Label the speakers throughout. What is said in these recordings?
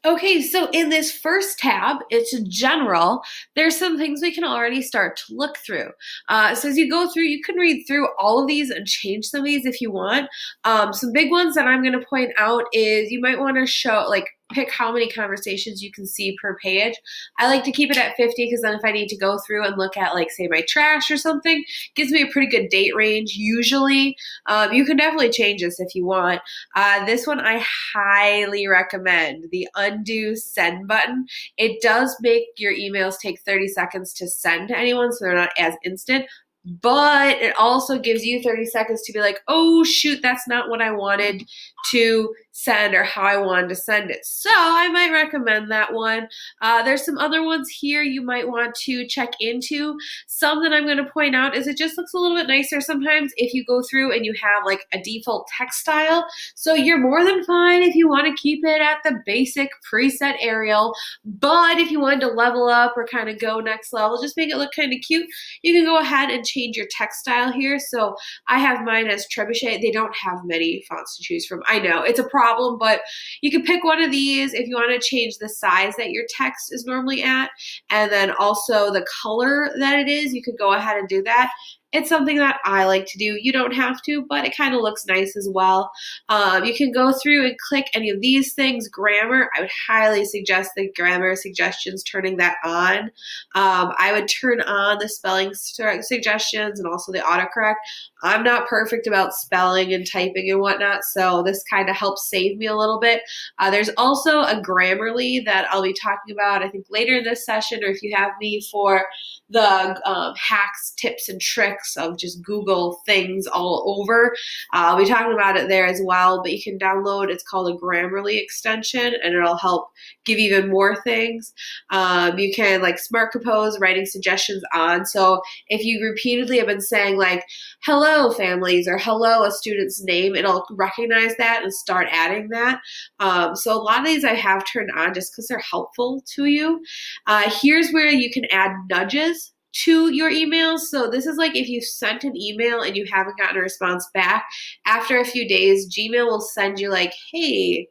Speaker 1: Okay, so in this first tab, it's general. There's some things we can already start to look through. So as you go through, you can read through all of these and change some of these if you want. Some big ones that I'm going to point out is you might want to show, like, pick how many conversations you can see per page. I like to keep it at 50 because then if I need to go through and look at, like, say, my trash or something, gives me a pretty good date range usually. You can definitely change this if you want. This one I highly recommend, the undo send button. It does make your emails take 30 seconds to send to anyone, so they're not as instant. But it also gives you 30 seconds to be like, oh, shoot, that's not what I wanted to send or how I wanted to send it. So I might recommend that one. There's some other ones here you might want to check into. Some that I'm going to point out is it just looks a little bit nicer sometimes if you go through and you have like a default text style. So you're more than fine if you want to keep it at the basic preset Arial. But if you wanted to level up or kind of go next level, just make it look kind of cute, you can go ahead and change your text style here. So I have mine as Trebuchet. They don't have many fonts to choose from. I know it's a problem, but you can pick one of these if you want to change the size that your text is normally at, and then also the color that it is. You could go ahead and do that. It's something that I like to do. You don't have to, but it kind of looks nice as well. You can go through and click any of these things. Grammar, I would highly suggest the grammar suggestions, turning that on. I would turn on the spelling suggestions and also the autocorrect. I'm not perfect about spelling and typing and whatnot, so this kind of helps save me a little bit. There's also a Grammarly that I'll be talking about, I think, later in this session, or if you have me for the hacks, tips, and tricks of just Google things all over. I'll be talking about it there as well, but you can download, it's called a Grammarly extension, and it'll help give even more things. You can, like, Smart Compose, writing suggestions on. So if you repeatedly have been saying, like, hello families or hello a student's name, it'll recognize that and start adding that. So a lot of these I have turned on just because they're helpful to you. Here's where you can add nudges to your emails. So this is like if you sent an email and you haven't gotten a response back, after a few days, Gmail will send you like, hey,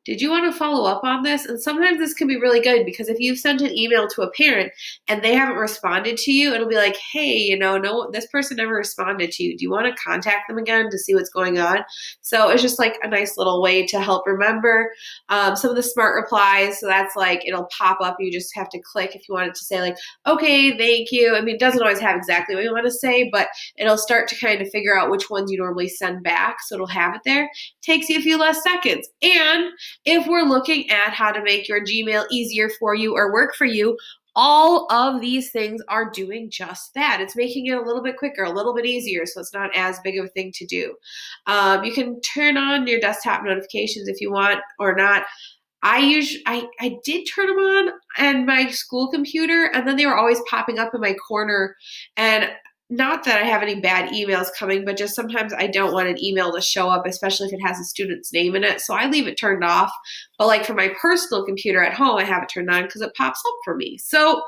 Speaker 1: did you want to follow up on this? And sometimes this can be really good because if you've sent an email to a parent and they haven't responded to you, it'll be like, hey, no, this person never responded to you. Do you want to contact them again to see what's going on? So it's just like a nice little way to help remember. Some of the smart replies, so that's like it'll pop up. You just have to click if you want it to say like, okay, thank you. I mean, it doesn't always have exactly what you want to say, but it'll start to kind of figure out which ones you normally send back. So it'll have it there. Takes you a few less seconds. And if we're looking at how to make your Gmail easier for you or work for you, all of these things are doing just that. It's making it a little bit quicker, a little bit easier, so it's not as big of a thing to do. You can turn on your desktop notifications if you want or not. I did turn them on and my school computer, and then they were always popping up in my corner. And not that I have any bad emails coming, but just sometimes I don't want an email to show up, especially if it has a student's name in it. So I leave it turned off. But like for my personal computer at home, I have it turned on because it pops up for me. So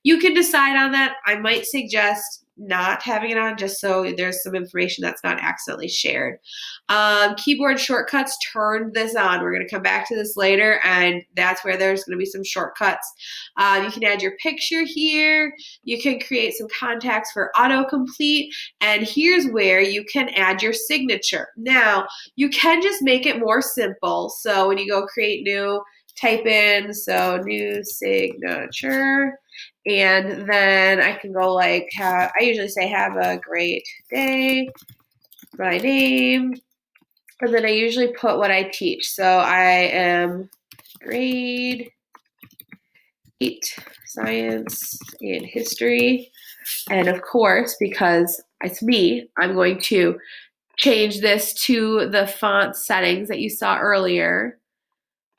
Speaker 1: you can decide on that. I might suggest not having it on just so there's some information that's not accidentally shared. Keyboard shortcuts, turn this on. We're going to come back to this later, and that's where there's going to be some shortcuts. You can add your picture here. You can create some contacts for autocomplete, and here's where you can add your signature. Now, you can just make it more simple. So when you go create new, type in, so new signature, and then I can go like, I usually say, have a great day, my name, and then I usually put what I teach. So I am grade 8 science and history. And of course, because it's me, I'm going to change this to the font settings that you saw earlier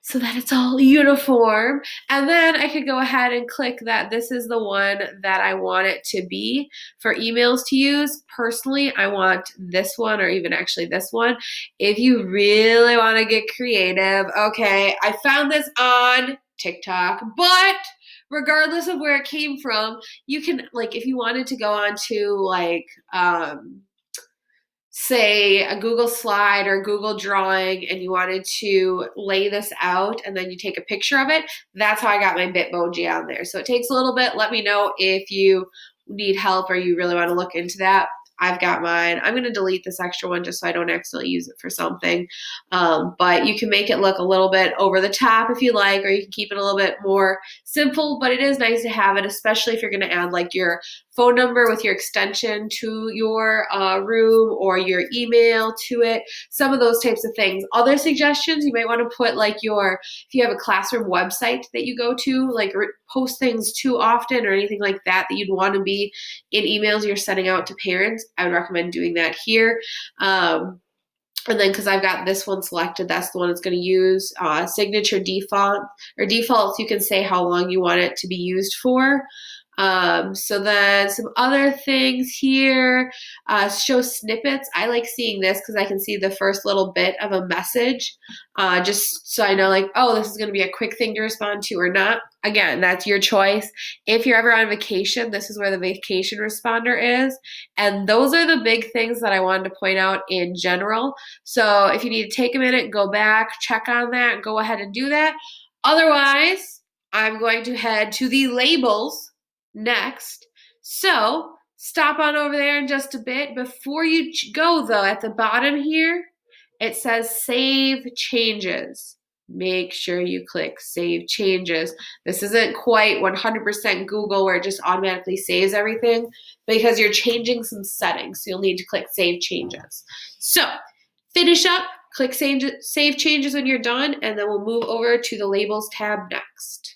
Speaker 1: so that it's all uniform. And then I could go ahead and click that this is the one that I want it to be for emails to use. Personally, I want this one, or even actually this one. If you really want to get creative, okay, I found this on TikTok, but regardless of where it came from, you can, like, if you wanted to go on to like say a Google slide or Google drawing and you wanted to lay this out and then you take a picture of it, that's how I got my Bitmoji on there. So it takes a little bit. Let me know if you need help or you really want to look into that. I've got mine. I'm going to delete this extra one just so I don't accidentally use it for something. But you can make it look a little bit over the top if you like, or you can keep it a little bit more simple, but it is nice to have it, especially if you're going to add like your phone number with your extension to your room or your email to it, some of those types of things. Other suggestions, you might want to put like if you have a classroom website that you go to, like post things too often or anything like that you'd want to be in emails you're sending out to parents, I would recommend doing that here. And then because I've got this one selected, that's the one it's going to use. Signature default or defaults, you can say how long you want it to be used for. So then some other things here, show snippets. I like seeing this because I can see the first little bit of a message, just so I know like, oh, this is going to be a quick thing to respond to or not. Again, that's your choice. If you're ever on vacation, this is where the vacation responder is. And those are the big things that I wanted to point out in general. So if you need to take a minute, go back, check on that, go ahead and do that. Otherwise, I'm going to head to the labels next. So stop on over there in just a bit. Before you go though, at the bottom here, it says save changes. Make sure you click save changes. This isn't quite 100% Google where it just automatically saves everything because you're changing some settings. So you'll need to click save changes. So finish up, click save changes when you're done, and then we'll move over to the labels tab next.